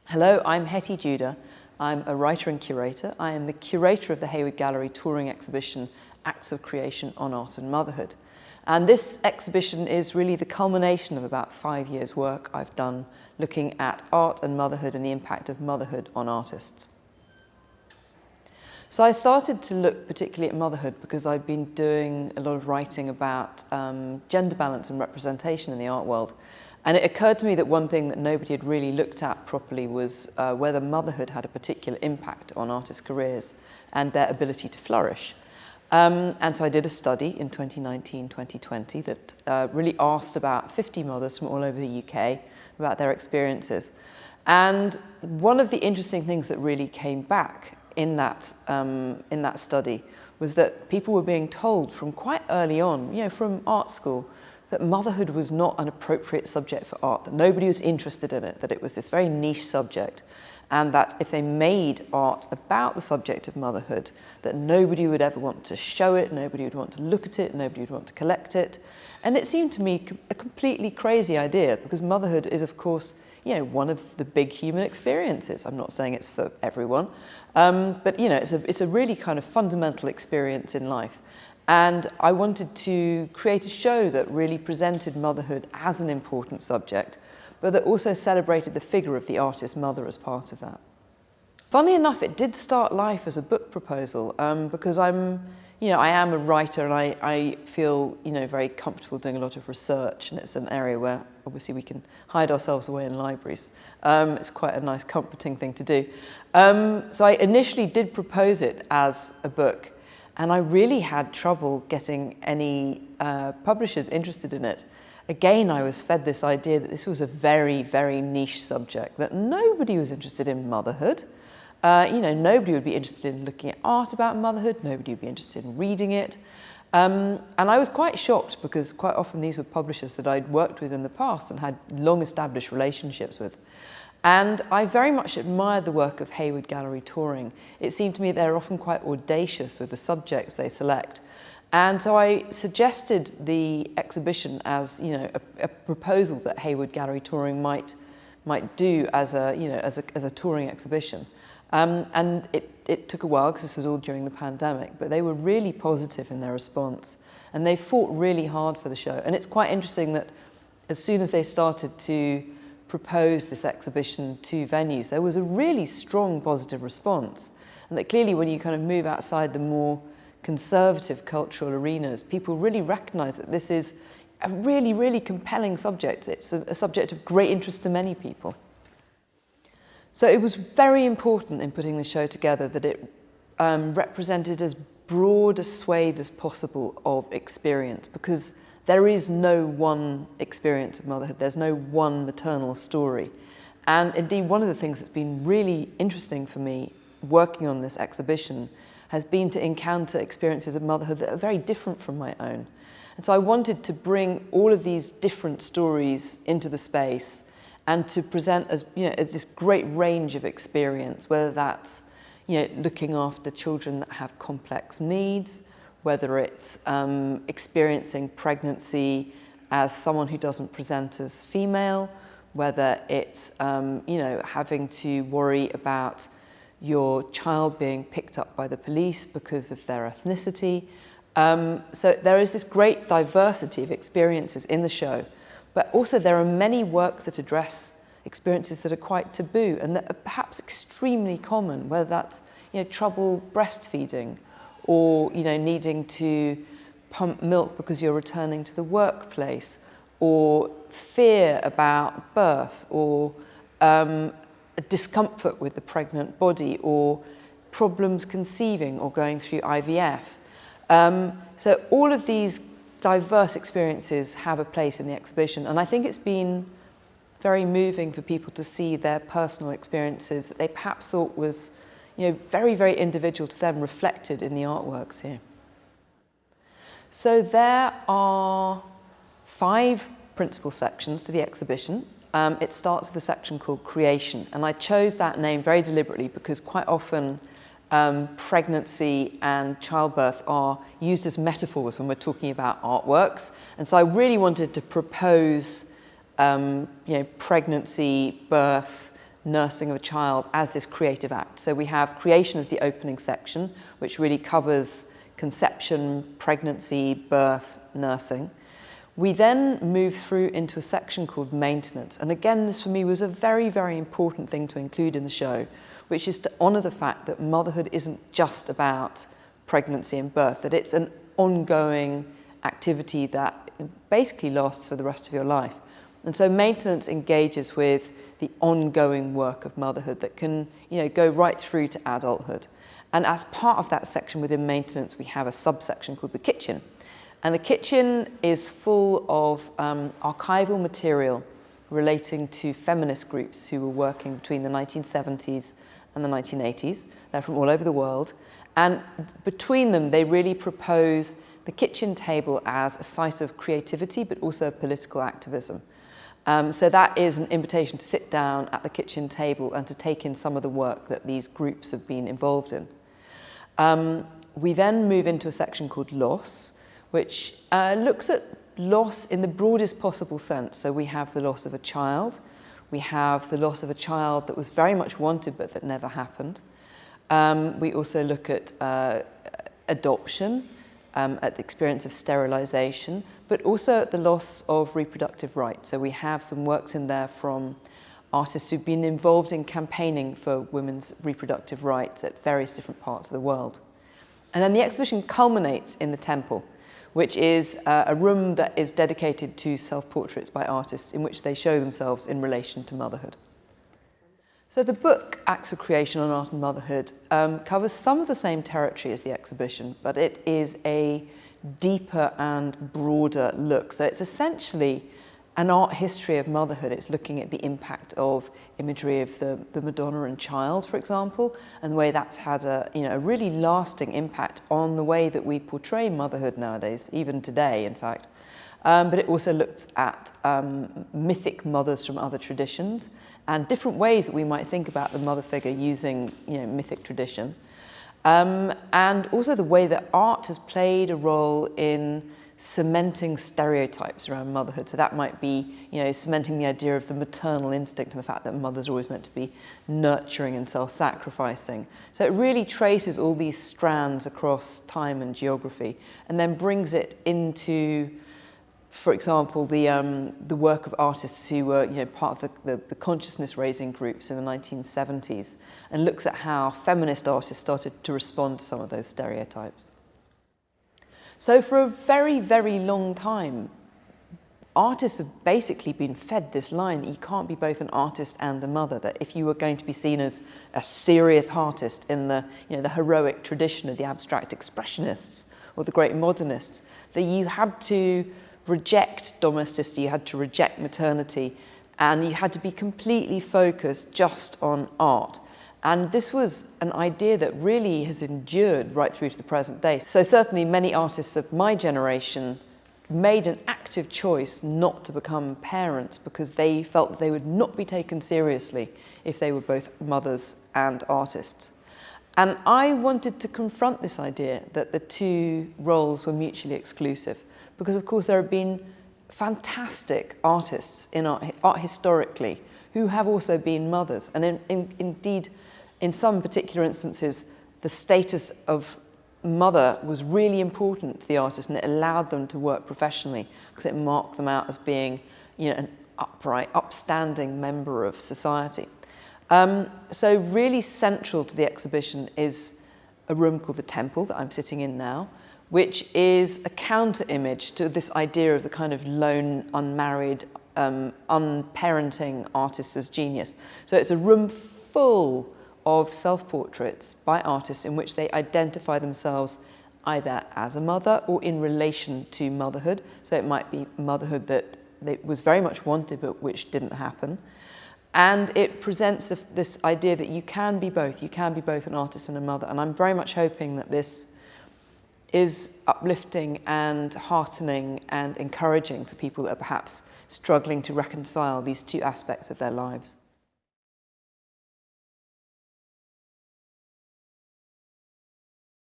Hello, I'm Hettie Judah. I'm a writer and curator. I am the curator of the Hayward Gallery Touring exhibition, Acts of Creation on Art and Motherhood. And this exhibition is really the culmination of about 5 years' work I've done looking at art and motherhood and the impact of motherhood on artists. So I started to look particularly at motherhood because I'd been doing a lot of writing about gender balance and representation in the art world. And it occurred to me that one thing that nobody had really looked at properly was whether motherhood had a particular impact on artists' careers and their ability to flourish. And so I did a study in 2019-2020 that really asked about 50 mothers from all over the UK about their experiences. And one of the interesting things that really came back in that study was that people were being told from quite early on, from art school, that motherhood was not an appropriate subject for art, that nobody was interested in it, that it was this very niche subject, and that if they made art about the subject of motherhood, that nobody would ever want to show it, nobody would want to look at it, nobody would want to collect it. And it seemed to me a completely crazy idea, because motherhood is, of course, one of the big human experiences. I'm not saying it's for everyone, but it's a really kind of fundamental experience in life. And I wanted to create a show that really presented motherhood as an important subject, but that also celebrated the figure of the artist mother as part of that. Funnily enough, it did start life as a book proposal because I am a writer and I feel, very comfortable doing a lot of research, and it's an area where obviously we can hide ourselves away in libraries. It's quite a nice, comforting thing to do. So I initially did propose it as a book, and I really had trouble getting any publishers interested in it. Again, I was fed this idea that this was a very, very niche subject, that nobody was interested in motherhood. Nobody would be interested in looking at art about motherhood, nobody would be interested in reading it. And I was quite shocked because quite often these were publishers that I'd worked with in the past and had long established relationships with. And I very much admired the work of Hayward Gallery Touring. It seemed to me they're often quite audacious with the subjects they select. And so I suggested the exhibition as, a proposal that Hayward Gallery Touring might do as a touring exhibition. And it took a while because this was all during the pandemic, but they were really positive in their response, and they fought really hard for the show. And it's quite interesting that as soon as they started to propose this exhibition to venues, there was a really strong positive response. And that clearly when you kind of move outside the more conservative cultural arenas, people really recognize that this is a really, really compelling subject. It's a subject of great interest to many people. So it was very important in putting the show together that it represented as broad a swathe as possible of experience, because there is no one experience of motherhood, there's no one maternal story. And indeed, one of the things that's been really interesting for me working on this exhibition has been to encounter experiences of motherhood that are very different from my own. And so I wanted to bring all of these different stories into the space and to present as this great range of experience, whether that's looking after children that have complex needs, whether it's experiencing pregnancy as someone who doesn't present as female, whether it's having to worry about your child being picked up by the police because of their ethnicity. So there is this great diversity of experiences in the show. But also there are many works that address experiences that are quite taboo and that are perhaps extremely common, whether that's trouble breastfeeding, or needing to pump milk because you're returning to the workplace, or fear about birth, or discomfort with the pregnant body, or problems conceiving or going through IVF. So all of these diverse experiences have a place in the exhibition, and I think it's been very moving for people to see their personal experiences that they perhaps thought was very, very individual to them reflected in the artworks here. So there are 5 principal sections to the exhibition. It starts with a section called Creation, and I chose that name very deliberately because quite often pregnancy and childbirth are used as metaphors when we're talking about artworks. And so I really wanted to propose pregnancy, birth, nursing of a child as this creative act. So we have creation as the opening section, which really covers conception, pregnancy, birth, nursing. We then move through into a section called maintenance. And again, this for me was a very, very important thing to include in the show, which is to honour the fact that motherhood isn't just about pregnancy and birth, that it's an ongoing activity that basically lasts for the rest of your life. And so maintenance engages with the ongoing work of motherhood that can, go right through to adulthood. And as part of that section within maintenance, we have a subsection called the kitchen. And the kitchen is full of archival material relating to feminist groups who were working between the 1970s and the 1980s. They're from all over the world. And between them, they really propose the kitchen table as a site of creativity, but also political activism. So that is an invitation to sit down at the kitchen table and to take in some of the work that these groups have been involved in. We then move into a section called loss, which looks at loss in the broadest possible sense. So we have the loss of a child. We have the loss of a child that was very much wanted but that never happened. We also look at adoption, at the experience of sterilisation, but also at the loss of reproductive rights. So we have some works in there from artists who've been involved in campaigning for women's reproductive rights at various different parts of the world. And then the exhibition culminates in the temple, which is a room that is dedicated to self-portraits by artists in which they show themselves in relation to motherhood. So the book, Acts of Creation on Art and Motherhood, covers some of the same territory as the exhibition, but it is a deeper and broader look. So it's essentially an art history of motherhood. It's looking at the impact of imagery of the Madonna and child, for example, and the way that's had a really lasting impact on the way that we portray motherhood nowadays, even today, in fact. But it also looks at mythic mothers from other traditions and different ways that we might think about the mother figure using mythic tradition. And also the way that art has played a role in cementing stereotypes around motherhood. So that might be, cementing the idea of the maternal instinct and the fact that mothers are always meant to be nurturing and self-sacrificing. So it really traces all these strands across time and geography and then brings it into, for example, the work of artists who were part of the consciousness-raising groups in the 1970s and looks at how feminist artists started to respond to some of those stereotypes. So for a very, very long time, artists have basically been fed this line that you can't be both an artist and a mother, that if you were going to be seen as a serious artist in the heroic tradition of the abstract expressionists or the great modernists, that you had to reject domesticity, you had to reject maternity, and you had to be completely focused just on art. And this was an idea that really has endured right through to the present day. So certainly many artists of my generation made an active choice not to become parents because they felt that they would not be taken seriously if they were both mothers and artists. And I wanted to confront this idea that the two roles were mutually exclusive, because of course there have been fantastic artists in art historically who have also been mothers, and indeed in some particular instances the status of mother was really important to the artist and it allowed them to work professionally because it marked them out as being an upright, upstanding member of society. So really central to the exhibition is a room called the Temple that I'm sitting in now, which is a counter image to this idea of the kind of lone, unmarried, unparenting artist as genius. So it's a room full of self-portraits by artists in which they identify themselves either as a mother or in relation to motherhood. So it might be motherhood that was very much wanted but which didn't happen. And it presents this idea that you can be both. You can be both an artist and a mother. And I'm very much hoping that this is uplifting and heartening and encouraging for people that are perhaps struggling to reconcile these two aspects of their lives.